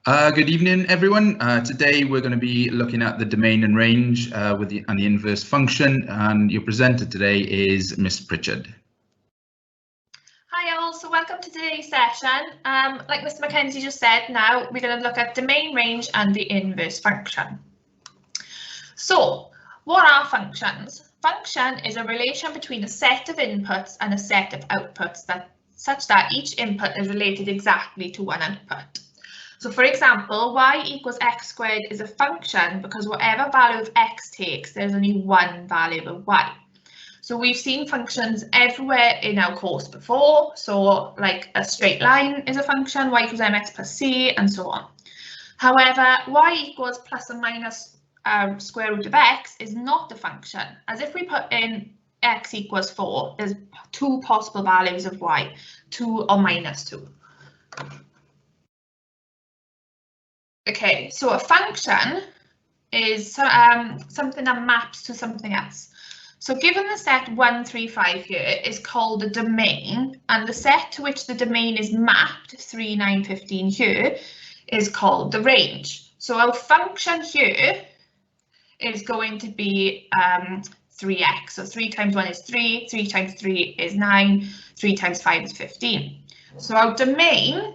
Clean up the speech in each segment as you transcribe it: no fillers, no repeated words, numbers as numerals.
Good evening, everyone. Today we're going to be looking at the domain and range and the inverse function, and your presenter today is Miss Pritchard. Hi all, so welcome to today's session. Like Mr. Mackenzie just said, now we're going to look at domain, range and the inverse function. So what are functions? Function is a relation between a set of inputs and a set of outputs such that each input is related exactly to one output. So for example, y equals x squared is a function because whatever value of x takes, there's only one value of y. So we've seen functions everywhere in our course before. So like a straight line is a function, y equals mx plus c, and so on. However, y equals plus or minus square root of x is not a function, as if we put in x equals 4, there's two possible values of y, 2 or minus 2. Okay, so a function is something that maps to something else. So given the set 1, 3, 5 here is called a domain, and the set to which the domain is mapped, 3, 9, 15 here, is called the range. So our function here is going to be 3x. So 3 times 1 is 3, 3 times 3 is 9, 3 times 5 is 15. So our domain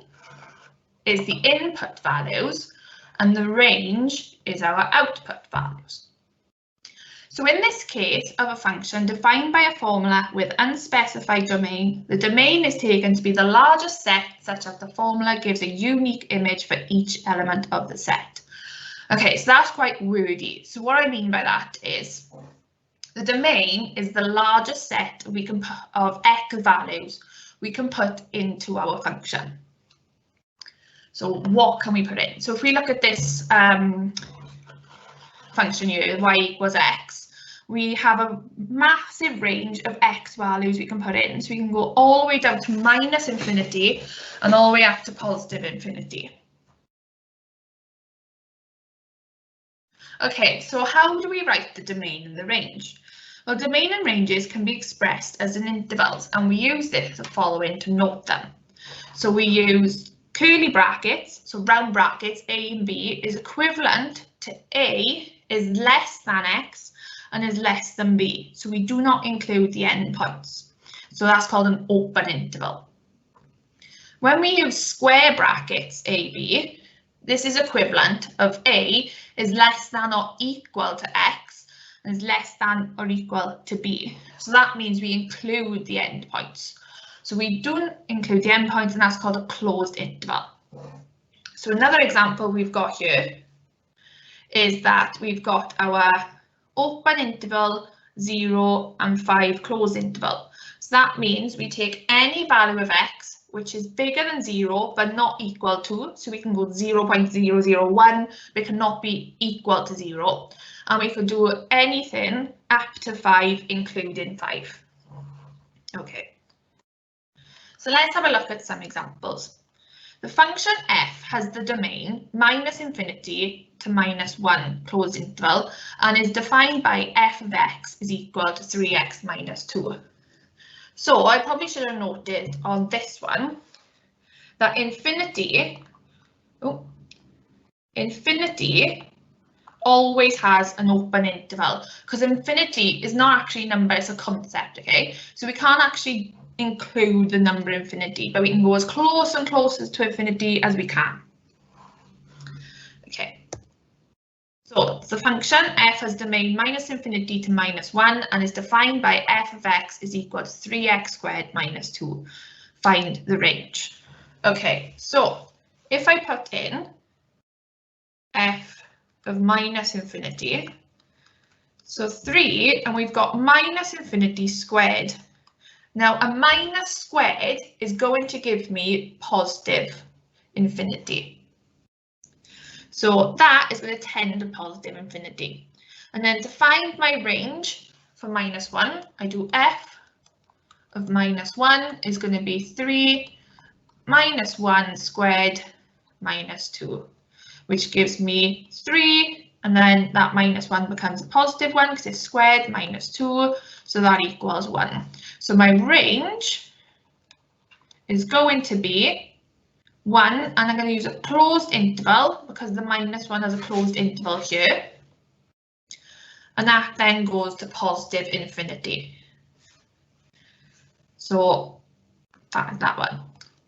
is the input values, and the range is our output values. So in this case of a function defined by a formula with unspecified domain, the domain is taken to be the largest set such that the formula gives a unique image for each element of the set. Okay, so that's quite wordy. So what I mean by that is the domain is the largest set we can put of x values we can put into our function. So what can we put in? So if we look at this function here, y equals x, we have a massive range of x values we can put in. So we can go all the way down to minus infinity and all the way up to positive infinity. Okay, so how do we write the domain and the range? Well, domain and ranges can be expressed as in intervals, and we use this as following to note them. So we use curly brackets, so round brackets, a and b is equivalent to a is less than x and is less than b. So we do not include the endpoints. So that's called an open interval. When we use square brackets ab, this is equivalent of a is less than or equal to x and is less than or equal to b. So that means we include the endpoints. So we don't include the endpoints, and that's called a closed interval. So another example we've got here is that we've got our open interval 0 and 5 closed interval. So that means we take any value of x which is bigger than 0 but not equal to, so we can go 0.001, but it cannot be equal to 0, and we could do anything up to 5 including 5. Okay. So let's have a look at some examples. The function f has the domain minus infinity to minus 1 closed interval and is defined by f of x is equal to 3x minus 2. So I probably should have noted on this one that infinity always has an open interval, because infinity is not actually a number, it's a concept, okay? So we can't actually include the number infinity, but we can go as close and closest to infinity as we can. Okay, so the function f has domain minus infinity to minus 1 and is defined by f of x is equal to 3x squared minus 2. Find the range. Okay, so if I put in f of minus infinity, so 3, and we've got minus infinity squared. Now a minus squared is going to give me positive infinity. So that is going to tend to positive infinity. And then to find my range for minus 1, I do f of minus 1 is going to be 3 minus 1 squared minus 2, which gives me 3, and then that minus 1 becomes a positive 1 because it's squared minus 2, so that equals 1. So my range is going to be 1, and I'm going to use a closed interval because the -1 has a closed interval here. And that then goes to positive infinity. So that one.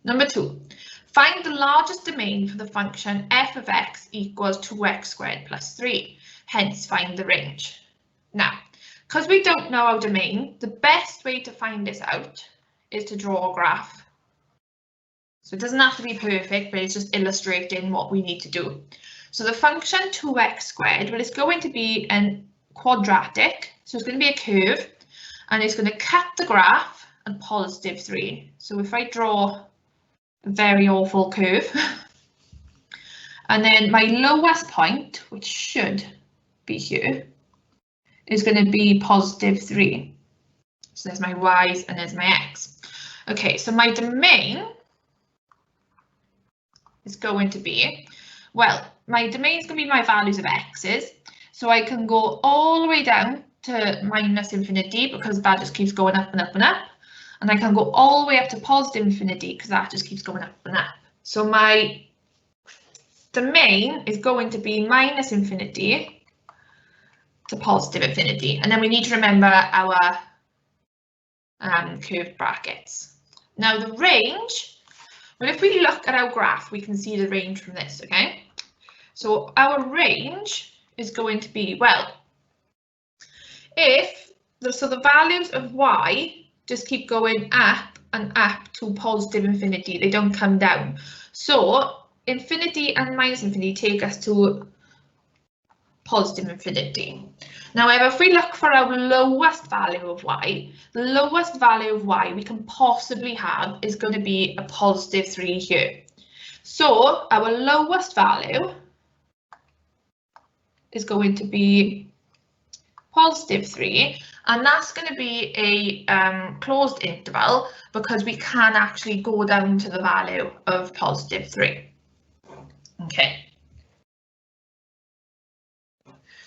Number 2, find the largest domain for the function f of x equals 2x squared plus 3, hence find the range. Now, because we don't know our domain, the best way to find this out is to draw a graph. So it doesn't have to be perfect, but it's just illustrating what we need to do. So the function 2x squared, well, it's going to be a quadratic, so it's going to be a curve, and it's going to cut the graph at positive 3. So if I draw a very awful curve, and then my lowest point, which should be here, is going to be positive 3. So there's my y's and there's my x. Okay, so my domain is going to be, well, my domain is going to be my values of x's. So I can go all the way down to minus infinity because that just keeps going up and up and up. And I can go all the way up to positive infinity because that just keeps going up and up. So my domain is going to be minus infinity to positive infinity. And then we need to remember our curved brackets. Now the range, well, if we look at our graph, we can see the range from this, okay? So our range is going to be, well, so the values of y just keep going up and up to positive infinity, they don't come down. So infinity and minus infinity take us to positive infinity. Now, if we look for our lowest value of y, the lowest value of y we can possibly have is going to be a positive 3 here. So our lowest value is going to be positive 3, and that's going to be a closed interval because we can actually go down to the value of positive 3. Okay.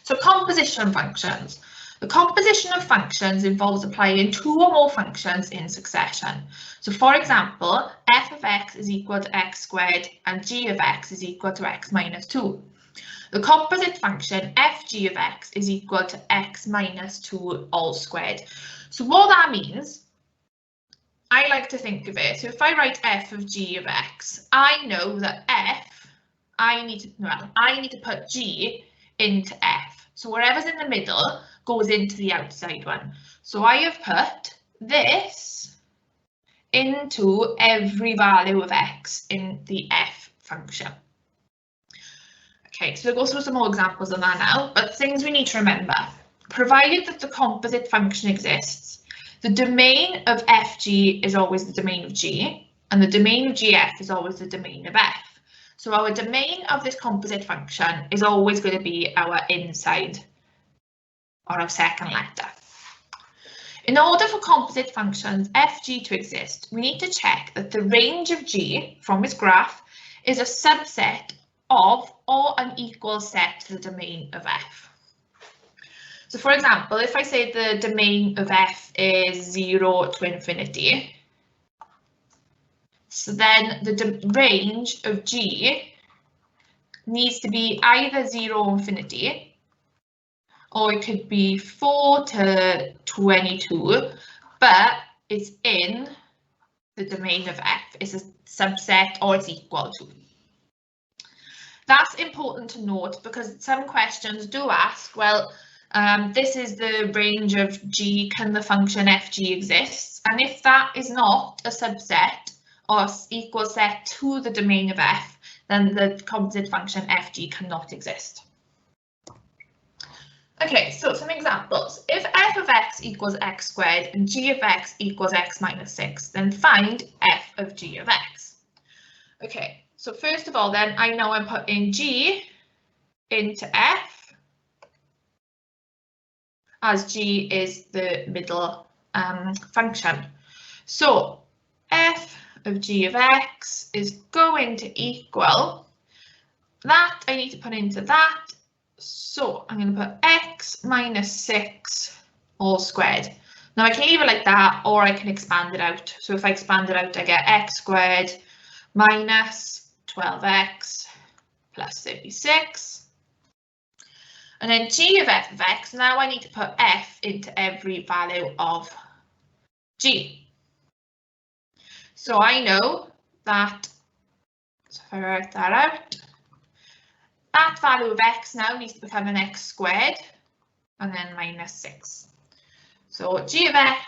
So composition functions. The composition of functions involves applying 2 or more functions in succession. So for example, f of x is equal to x squared and g of x is equal to x minus 2. The composite function fg of x is equal to x minus 2 all squared. So what that means, I like to think of it, so if I write f of g of x, I know that I need to put g into f. So wherever's in the middle goes into the outside one. So I have put this into every value of x in the f function. Okay, so we'll go through some more examples on that now, but things we need to remember. Provided that the composite function exists, the domain of fg is always the domain of g, and the domain of gf is always the domain of f. So our domain of this composite function is always going to be our inside, or our second letter. In order for composite functions fg to exist, we need to check that the range of g from its graph is a subset of or an equal set to the domain of f. So for example, if I say the domain of f is 0 to infinity, so then the range of g needs to be either 0 infinity, or it could be 4 to 22, but it's in the domain of f. It's a subset or it's equal to. That's important to note because some questions do ask, well, this is the range of g, can the function fg exist? And if that is not a subset or equal set to the domain of f, then the composite function fg cannot exist. Okay, so some examples. If f of x equals x squared and g of x equals x minus 6, then find f of g of x. Okay, so first of all, then I know I'm putting g into f, as g is the middle function. So f of g of x is going to equal that. I need to put into that. So I'm going to put x minus 6 all squared. Now I can leave it like that, or I can expand it out. So if I expand it out, I get x squared minus 12x plus 36. And then g of f of x, now I need to put f into every value of g. So I know that, so if I write that out, that value of x now needs to become an x squared and then minus 6. So g of f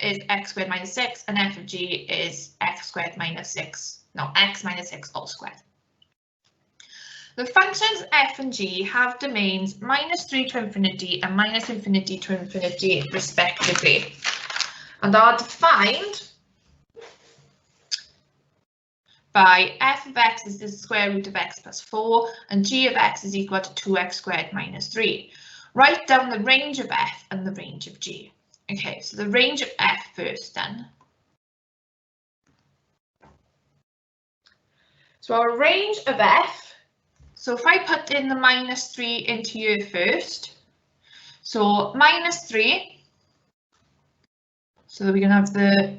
is x squared minus 6 and f of g is x squared minus 6. No, x minus 6 all squared. The functions f and g have domains minus 3 to infinity and minus infinity to infinity respectively, and are defined by f of x is the square root of x plus 4 and g of x is equal to 2x squared minus 3. Write down the range of f and the range of g. Okay, so the range of f first then. So our range of f, so if I put in the minus 3 into here first, so minus 3, so we're going to have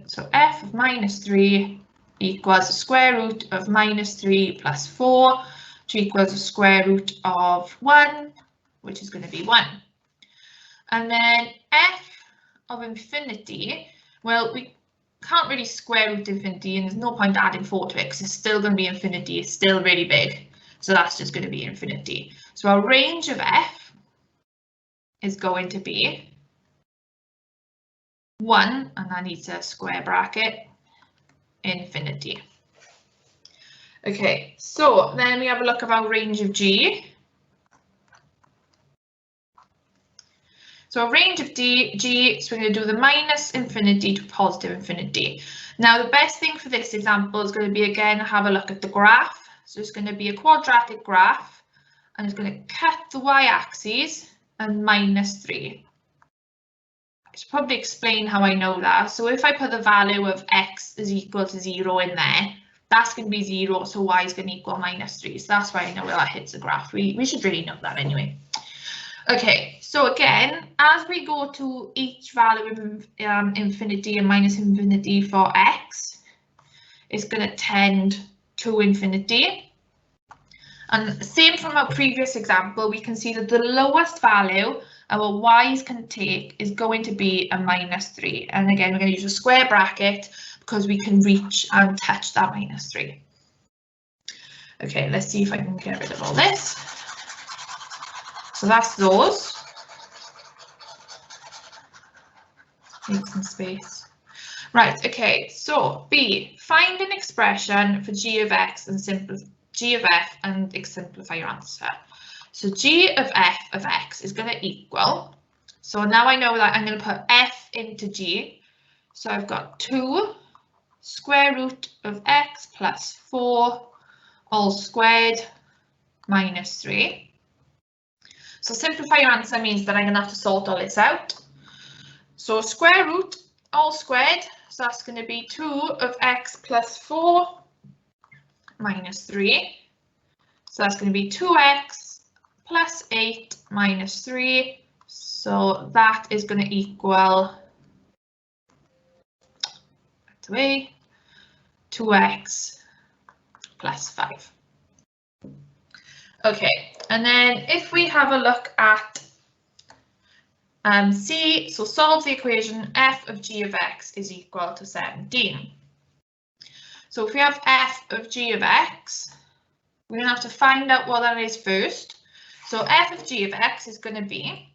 so f of minus 3 equals the square root of minus 3 plus 4, which equals the square root of 1, which is going to be 1. And then f of infinity, well, we can't really square root infinity and there's no point adding 4 to it because it's still going to be infinity, it's still really big. So that's just going to be infinity. So our range of f is going to be 1, and I need to square bracket, infinity. Okay, so then we have a look at our range of g. So our range of g, so we're going to do the minus infinity to positive infinity. Now the best thing for this example is going to be, again, have a look at the graph. So it's going to be a quadratic graph and it's going to cut the y-axis and minus 3. I should probably explain how I know that. So if I put the value of x is equal to 0 in there, that's going to be 0, so y is going to equal minus 3. So that's why I know where that hits the graph. We should really know that anyway. Okay, so again, as we go to each value of infinity and minus infinity for x, it's going to tend to infinity. And same from our previous example, we can see that the lowest value our y's can take is going to be a minus 3. And again, we're going to use a square bracket because we can reach and touch that minus 3. Okay, let's see if I can get rid of all this. So that's those. Need some space. Right, okay, so B, find an expression for g of x and g of f and simplify your answer. So g of f of x is going to equal, so now I know that I'm going to put f into g. So I've got 2 square root of x plus 4 all squared minus 3. So simplify your answer means that I'm going to have to sort all this out. So square root all squared, so that's going to be 2 of x plus 4 minus 3. So that's going to be 2x plus 8 minus 3. So that is going to equal 2x plus 5. Okay, and then if we have a look at C, so solve the equation f of g of x is equal to 17. So if we have f of g of x, we're going to have to find out what that is first. So f of g of x is going to be,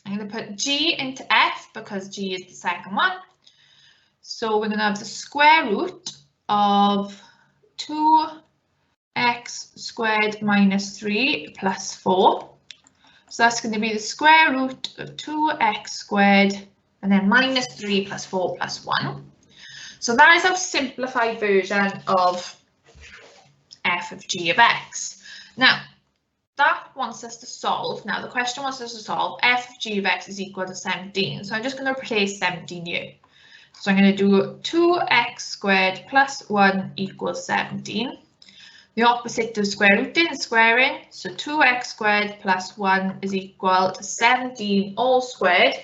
I'm going to put g into f because g is the second one. So we're going to have the square root of 2x squared minus 3 plus 4. So that's going to be the square root of 2x squared and then minus 3 plus 4 plus 1. So that is our simplified version of f of g of x. Now, that wants us to solve, now the question wants us to solve f of g of x is equal to 17. So I'm just going to replace 17 here. So I'm going to do 2x squared plus 1 equals 17. The opposite of square root is squaring, so 2x squared plus 1 is equal to 17 all squared,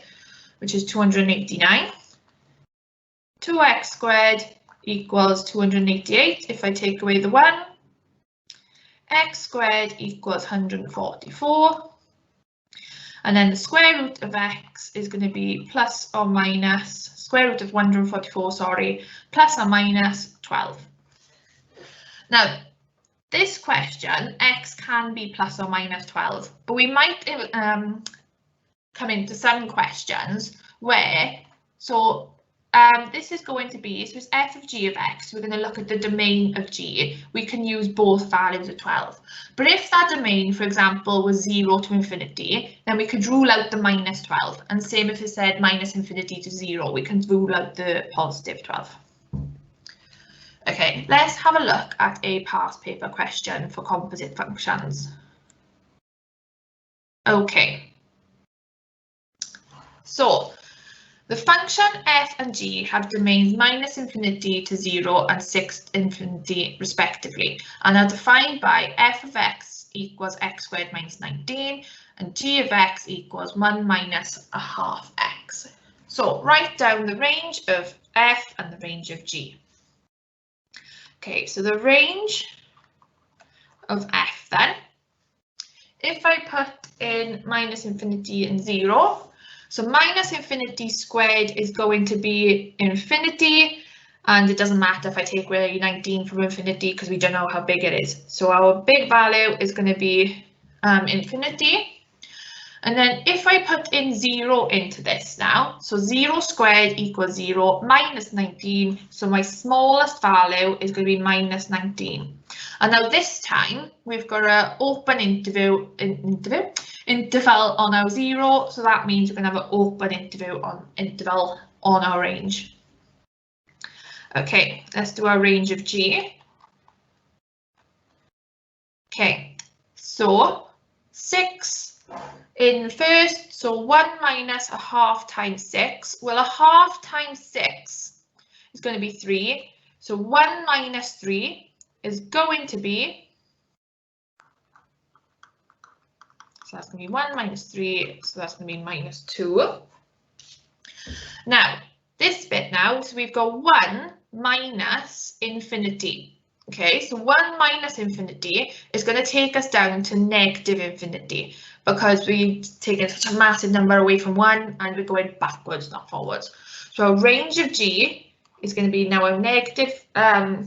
which is 289. 2x squared equals 288 if I take away the 1. X squared equals 144. And then the square root of x is going to be plus or minus, square root of 144, sorry, plus or minus 12. Now, this question, x can be plus or minus 12, but we might come into some questions where, this is going to be, so it's f of g of x, we're going to look at the domain of g. We can use both values of 12. But if that domain, for example, was 0 to infinity, then we could rule out the minus 12. And same if it said minus infinity to 0, we can rule out the positive 12. Okay, let's have a look at a past paper question for composite functions. Okay. So, the function f and g have domains minus infinity to 0 and 6 to infinity respectively, and are defined by f of x equals x squared minus 19 and g of x equals 1 minus a half x. So write down the range of f and the range of g. Okay, so the range of f then, if I put in minus infinity and 0, so minus infinity squared is going to be infinity, and it doesn't matter if I take away 19 from infinity because we don't know how big it is. So our big value is going to be infinity. And then if I put in 0 into this now, so 0 squared equals 0 minus 19, so my smallest value is going to be minus 19. And now this time we've got an open interval on our 0, so that means we're going to have an open interval on our range. Okay, let's do our range of g. Okay, so 6 in first, so 1 minus a half times 6. Well, a half times 6 is going to be 3, so 1 minus 3 is going to be, so that's going to be 1 minus 3, so that's going to be minus 2. Now, this bit now, so we've got 1 minus infinity. Okay, so 1 minus infinity is going to take us down to negative infinity because we've taken such a massive number away from 1 and we're going backwards, not forwards. So our range of g is going to be now a negative, our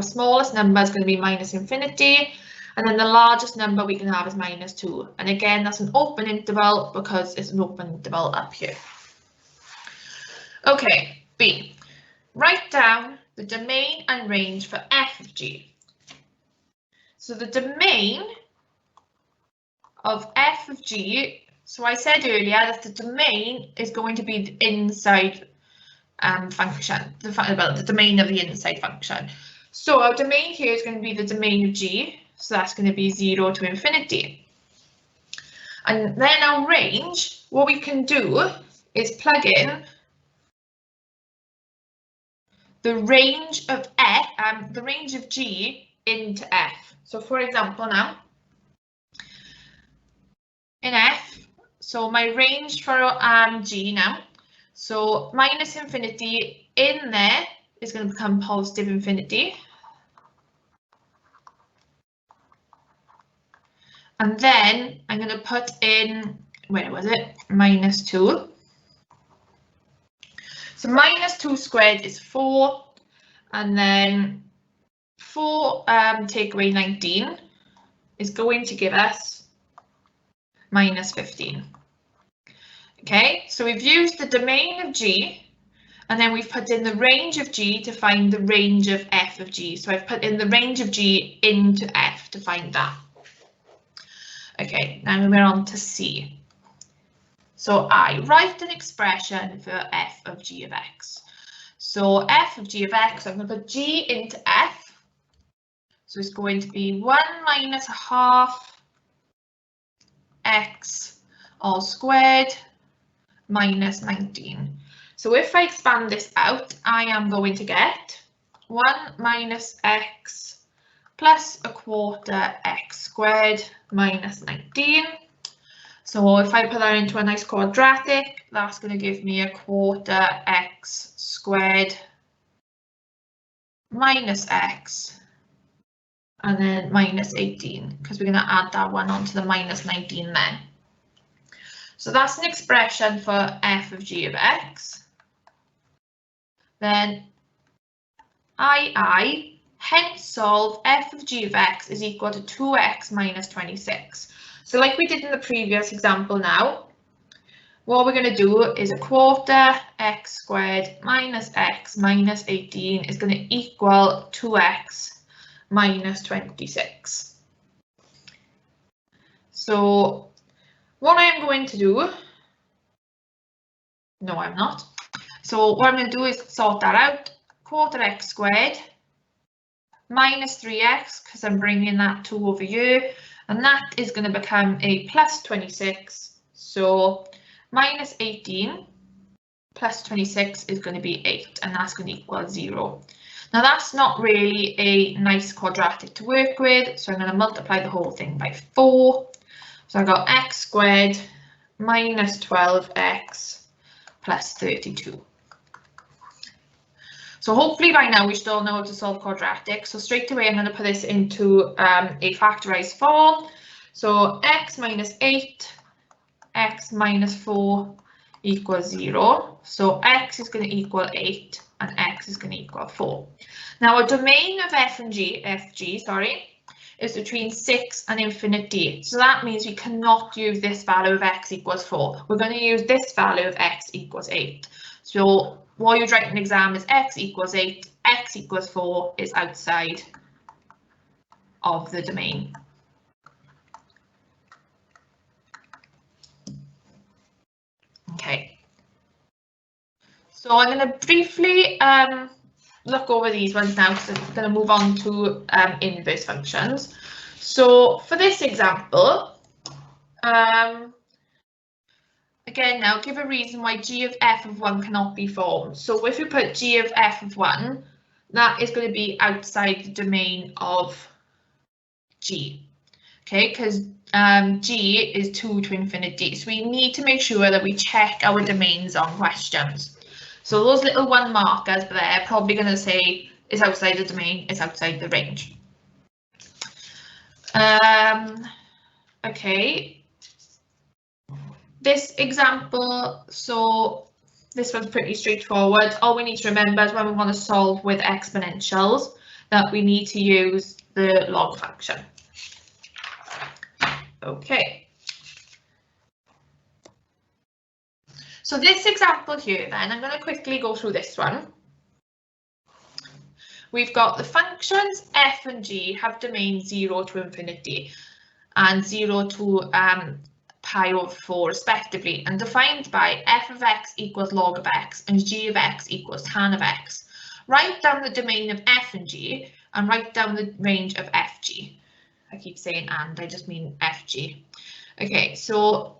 smallest number is going to be minus infinity, and then the largest number we can have is minus 2. And again, that's an open interval because it's an open interval up here. Okay, B. Write down the domain and range for f of g. So the domain of f of g, so I said earlier that the domain is going to be the inside function, the domain of the inside function. So our domain here is going to be the domain of g, so that's going to be 0 to infinity. And then our range, what we can do is plug in the range of f, the range of g into f. So for example now, in f, so my range for g now, so minus infinity in there is going to become positive infinity. And then I'm going to put in, where was it, minus 2. So minus 2 squared is 4, and then 4 take away 19 is going to give us minus 15. Okay, so we've used the domain of g, and then we've put in the range of g to find the range of f of g. So I've put in the range of g into f to find that. Okay, now we're on to C. So I write an expression for f of g of x. So f of g of x, I'm going to put g into f. So it's going to be 1 minus a half x all squared minus 19. So if I expand this out, I am going to get 1 minus x plus a quarter x squared minus 19. So if I put that into a nice quadratic, that's going to give me a quarter x squared minus x, and then minus 18, because we're going to add that one onto the minus 19 then. So that's an expression for f of g of x. Then I, hence solve f of g of x is equal to 2x minus 26. So like we did in the previous example now, what we're going to do is a quarter x squared minus x minus 18 is going to equal 2x minus 26. So what I am going to do, no I'm not. So what I'm going to do is sort that out. Quarter x squared minus 3x, because I'm bringing that 2 over here, and that is going to become a plus 26. So minus 18 plus 26 is going to be 8, and that's going to equal 0. Now that's not really a nice quadratic to work with, so I'm going to multiply the whole thing by 4. So I got x squared minus 12x plus 32. So hopefully by now we should all know how to solve quadratics. So straight away I'm going to put this into a factorized form. So x minus 8, x minus 4 equals 0. So x is going to equal 8 and x is going to equal 4. Now a domain of fg is between 6 and infinite d. So that means we cannot use this value of x equals 4. We're going to use this value of x equals 8. So what you'd write in an exam is x equals 8, x equals 4 is outside of the domain. Okay. So I'm going to briefly look over these ones now because I'm going to move on to inverse functions. So for this example, again now give a reason why g of f of 1 cannot be formed. So if we put g of f of 1, that is going to be outside the domain of g. Okay, because g is 2 to infinity. So we need to make sure that we check our domains on questions. So those little 1 markers there are probably going to say it's outside the domain, it's outside the range. Okay. This example, so this one's pretty straightforward. All we need to remember is when we want to solve with exponentials that we need to use the log function. Okay. So this example here then, I'm going to quickly go through this one. We've got the functions f and g have domain 0 to infinity and 0 to pi over 4 respectively, and defined by f of x equals log of x and g of x equals tan of x. Write down the domain of f and g and write down the range of fg. I keep saying and, I just mean fg. Okay, so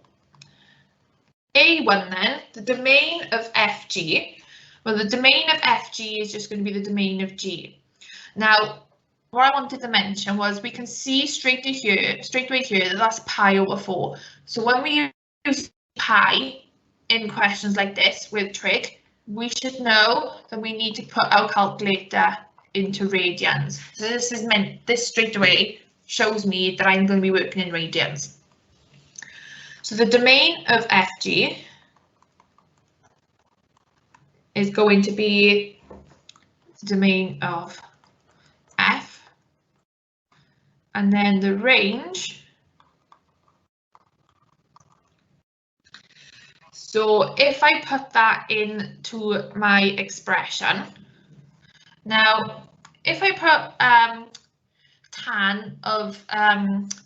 A1 then, the domain of fg. Well, the domain of fg is just going to be the domain of g. Now, what I wanted to mention was we can see straight away here that that's pi over 4. So when we use pi in questions like this with trig, we should know that we need to put our calculator into radians. So this straight away shows me that I'm going to be working in radians. So the domain of fg is going to be the domain of f, and then the range. So if I put that into my expression, now if I put tan of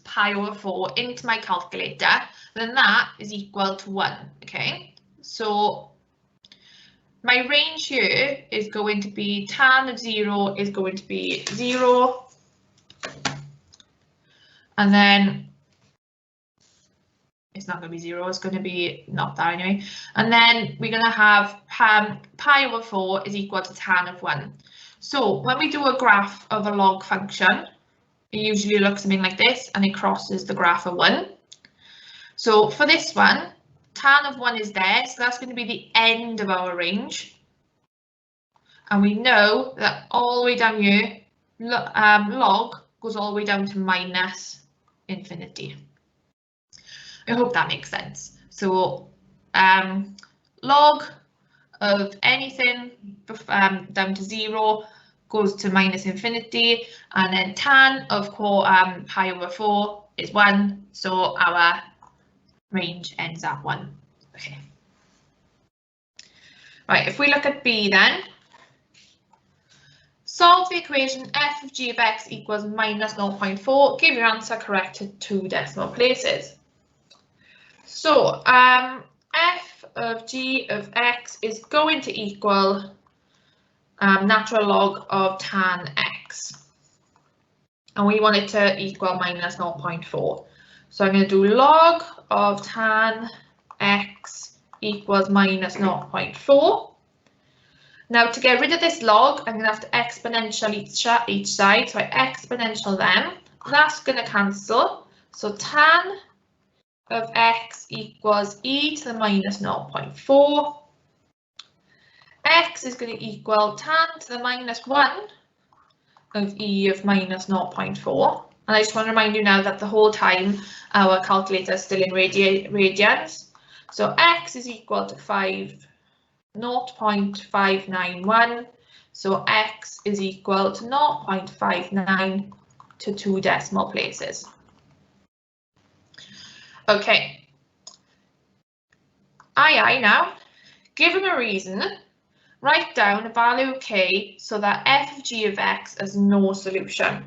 pi over 4 into my calculator, then that is equal to 1. Okay, so my range here is going to be tan of 0 is going to be 0, and then it's not going to be 0, it's going to be not that anyway, and then we're going to have pi over 4 is equal to tan of 1. So when we do a graph of a log function, it usually looks something like this, and it crosses the graph of 1. So for this one, tan of 1 is there, so that's going to be the end of our range. And we know that all the way down here, log goes all the way down to minus infinity. I hope that makes sense. So log of anything down to 0 goes to minus infinity, and then tan of pi over 4 is 1, so our range ends at 1. Okay. Right, if we look at B then, solve the equation f of g of x equals minus 0.4, give your answer correct to 2 decimal places. So f of g of x is going to equal natural log of tan x, and we want it to equal minus 0.4. So I'm going to do log of tan x equals minus 0.4. Now to get rid of this log, I'm going to have to exponential each side, so I exponential them. That's going to cancel, so tan of x equals e to the minus 0.4. X is going to equal tan to the minus 1 of e of minus 0.4. And I just want to remind you now that the whole time our calculator is still in radians. So x is equal to 0.591. So x is equal to 0.59 to 2 decimal places. Okay. Now, given a reason, write down a value of k so that f of g of x has no solution.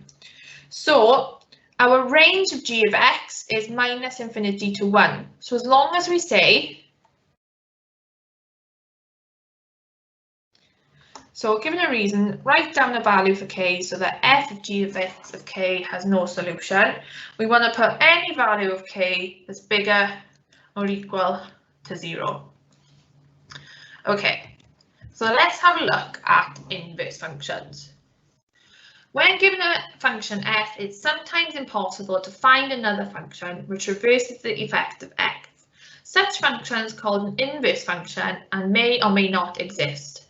So our range of g of x is minus infinity to 1. So as long as we say, so given a reason, write down a value for k so that f of g of x of k has no solution. We want to put any value of k that's bigger or equal to 0. Okay. So let's have a look at inverse functions. When given a function f, it's sometimes impossible to find another function which reverses the effect of x. Such functions called an inverse function and may or may not exist.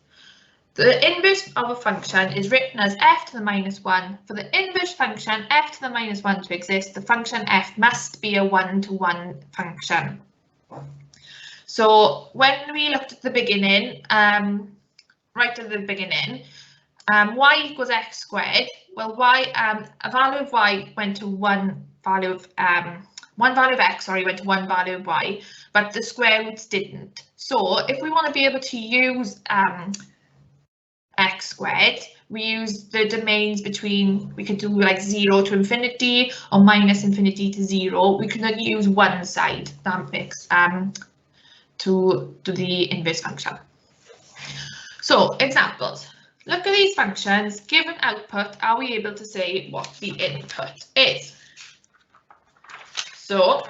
The inverse of a function is written as f to the minus 1. For the inverse function f to the minus 1 to exist, the function f must be a one-to-one function. So when we looked at the beginning, right at the beginning, y equals x squared. Well, a value of y went to one value of x, went to one value of y, but the square roots didn't. So if we want to be able to use x squared, we use the domains between, we could do like 0 to infinity or minus infinity to 0. We could use one side that makes to the inverse function. So examples. Look at these functions. Given output, are we able to say what the input is? So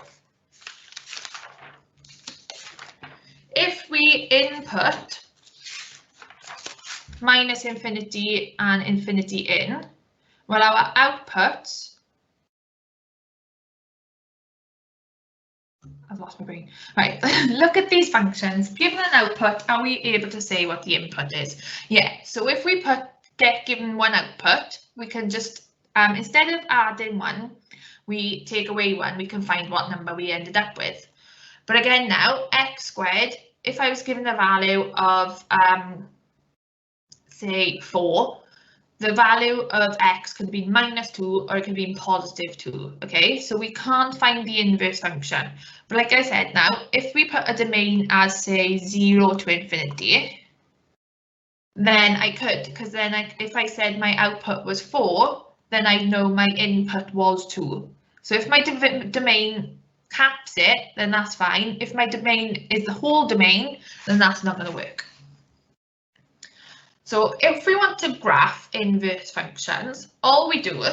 if we input minus infinity and infinity in, well, our outputs, I've lost my brain. Right, look at these functions. Given an output, are we able to say what the input is? Yeah, so if we get given one output, we can just, instead of adding 1, we take away 1, we can find what number we ended up with. But again now, x squared, if I was given a value of, say, 4, the value of x could be minus 2 or it could be positive 2. Okay, so we can't find the inverse function. But like I said now, if we put a domain as, say, 0 to infinity, then I could, because then if I said my output was 4, then I know my input was 2. So if my domain caps it, then that's fine. If my domain is the whole domain, then that's not going to work. So if we want to graph inverse functions, all we do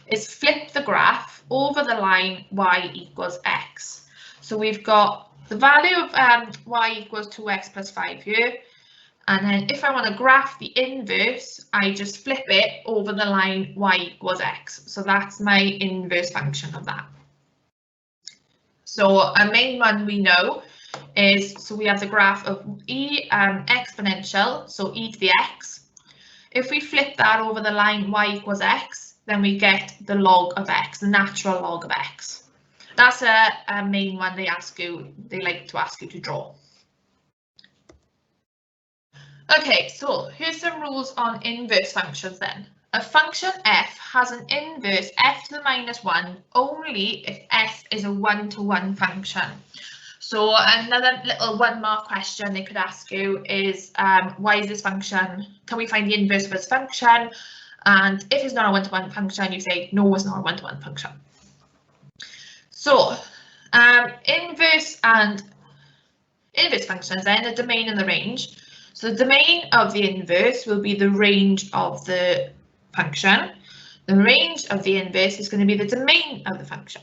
is flip the graph over the line y equals x. So we've got the value of y equals 2x plus 5 here. And then if I want to graph the inverse, I just flip it over the line y equals x. So that's my inverse function of that. So a main one we know is, so we have the graph of exponential, so e to the x. If we flip that over the line y equals x, then we get the log of x, the natural log of x. That's a main one they like to ask you to draw. Okay, so here's some rules on inverse functions then. A function f has an inverse f to the minus 1 only if f is a one-to-one function. So another little 1 mark question they could ask you is, why is this function, can we find the inverse of this function? And if it's not a one-to-one function, you say, no, it's not a one-to-one function. So inverse functions then, the domain and the range. So the domain of the inverse will be the range of the function. The range of the inverse is going to be the domain of the function.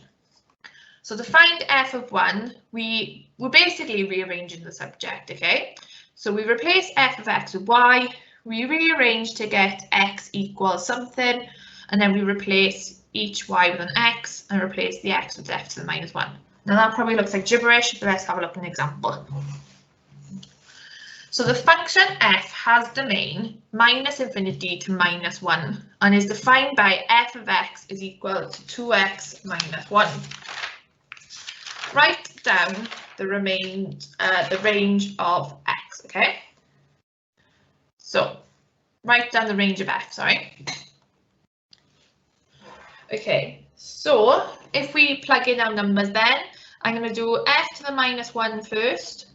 So to find f of 1, we're basically rearranging the subject, okay? So we replace f of x with y, we rearrange to get x equals something, and then we replace each y with an x and replace the x with f to the minus 1. Now that probably looks like gibberish, but let's have a look at an example. So the function f has domain minus infinity to minus 1 and is defined by f of x is equal to 2x minus 1. Write down the range of x, okay? So write down the range of f, sorry. Okay, so if we plug in our numbers then, I'm going to do f to the minus 1 first.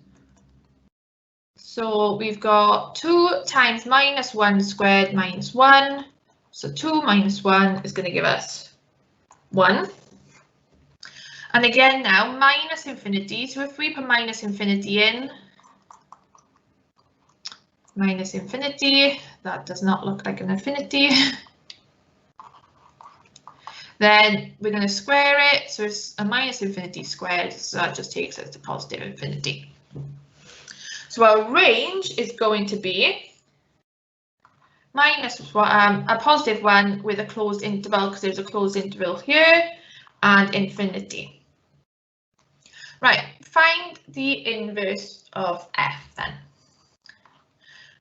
So we've got 2 times minus 1 squared minus 1. So 2 minus 1 is going to give us 1. And again now, minus infinity. So if we put minus infinity in, minus infinity, that does not look like an infinity. Then we're going to square it. So it's a minus infinity squared. So that just takes us to positive infinity. So our range is going to be minus a positive 1 with a closed interval, because there's a closed interval here, and infinity. Right, find the inverse of f then.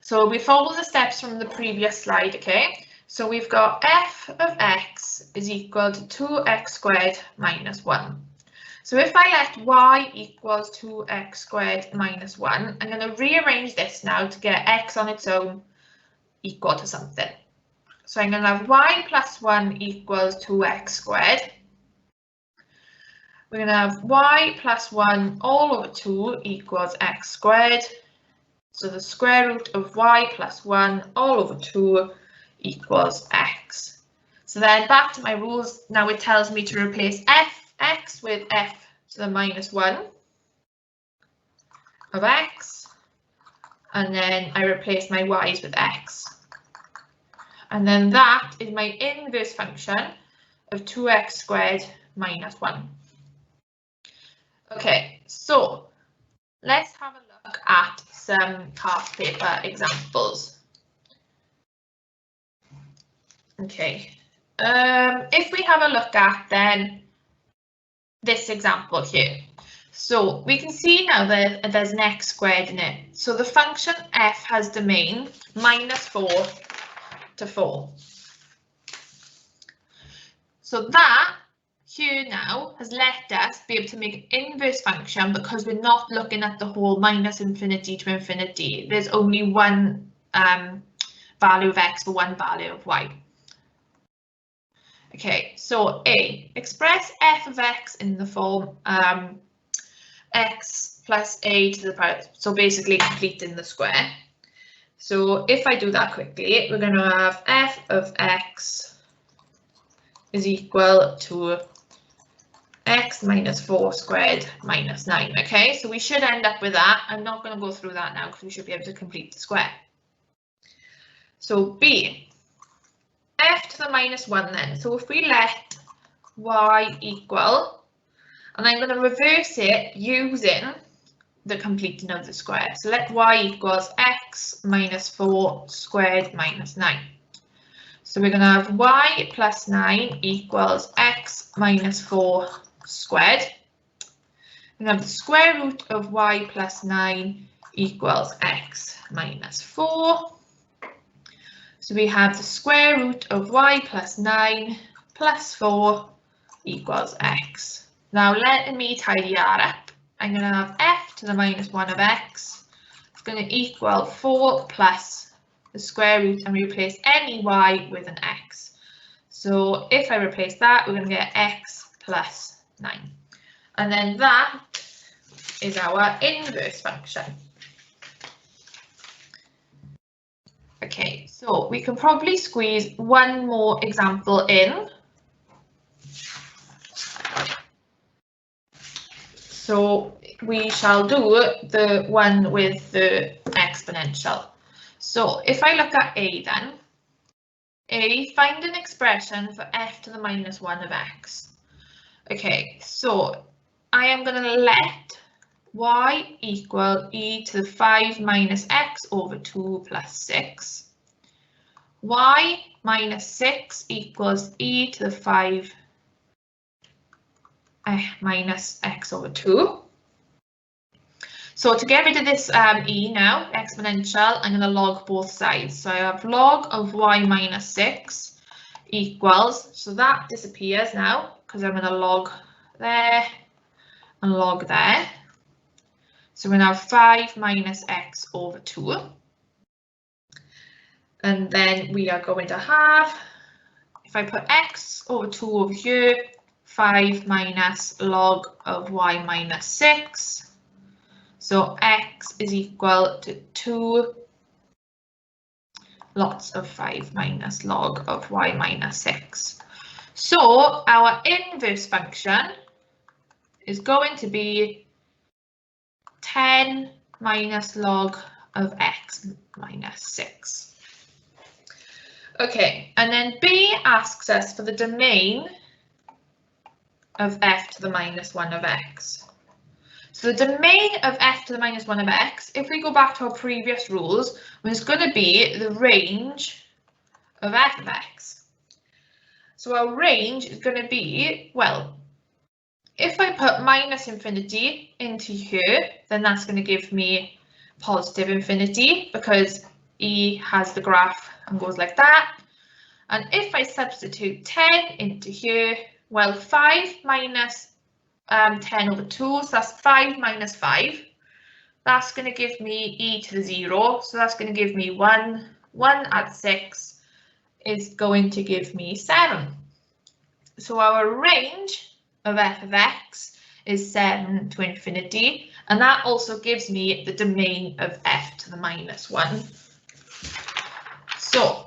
So we follow the steps from the previous slide, okay? So we've got f of x is equal to 2x squared minus 1. So if I let y equals 2x squared minus 1, I'm going to rearrange this now to get x on its own equal to something. So I'm going to have y plus 1 equals 2x squared. We're going to have y plus 1 all over 2 equals x squared. So the square root of y plus 1 all over 2 equals x. So then back to my rules. Now it tells me to replace x with f to the minus 1 of x, and then I replace my y's with x, and then that is my inverse function of 2x squared minus 1. Okay, so let's have a look at some past paper examples. Okay, if we have a look at then this example here. So we can see now that there's an x squared in it. So the function f has domain minus 4 to 4. So that here now has let us be able to make an inverse function because we're not looking at the whole minus infinity to infinity. There's only one value of x for one value of y. Okay, so A, express f of x in the form x plus a to the power, so basically completing the square. So if I do that quickly, we're going to have f of x is equal to x minus 4 squared minus 9. Okay, so we should end up with that. I'm not going to go through that now because we should be able to complete the square. So B, f to the minus 1 then. So if we let y equal, and I'm going to reverse it using the completing of the square. So let y equals x minus 4 squared minus 9. So we're going to have y plus 9 equals x minus 4 squared. We have the square root of y plus 9 equals x minus 4. So we have the square root of y plus 9 plus 4 equals x. Now let me tidy that up. I'm going to have f to the minus 1 of x. It's going to equal 4 plus the square root, and we replace any y with an x. So if I replace that, we're going to get x plus 9. And then that is our inverse function. Okay, so we can probably squeeze one more example in. So we shall do the one with the exponential. So if I look at A then, A, find an expression for f to the minus 1 of x. Okay, so I am going to let y equal e to the 5 minus x over 2 plus 6. Y minus 6 equals e to the 5 minus x over 2. So to get rid of this e now, exponential, I'm going to log both sides. So I have log of y minus 6 equals, so that disappears now because I'm going to log there and log there. So we now have 5 minus x over 2. And then we are going to have, if I put x over 2 over here, 5 minus log of y minus 6. So x is equal to 2 lots of 5 minus log of y minus 6. So our inverse function is going to be 10 minus log of x minus 6. Okay, and then B asks us for the domain of f to the minus 1 of x. So the domain of f to the minus 1 of x, if we go back to our previous rules, was going to be the range of f of x. So our range is going to be, well, if I put minus infinity into here, then that's going to give me positive infinity because e has the graph and goes like that. And if I substitute 10 into here, well, 5 minus 10 over 2, so that's 5 minus 5. That's going to give me e to the 0, so that's going to give me 1. 1 at 6 is going to give me 7. So our range of f of x is 7 to infinity, and that also gives me the domain of f to the minus 1. So,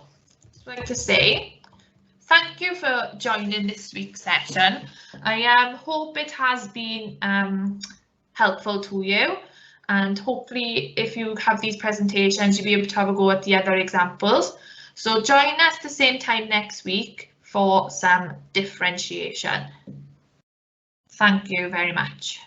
I'd like to say thank you for joining this week's session. I hope it has been helpful to you, and hopefully if you have these presentations you'll be able to have a go at the other examples. So join us the same time next week for some differentiation. Thank you very much.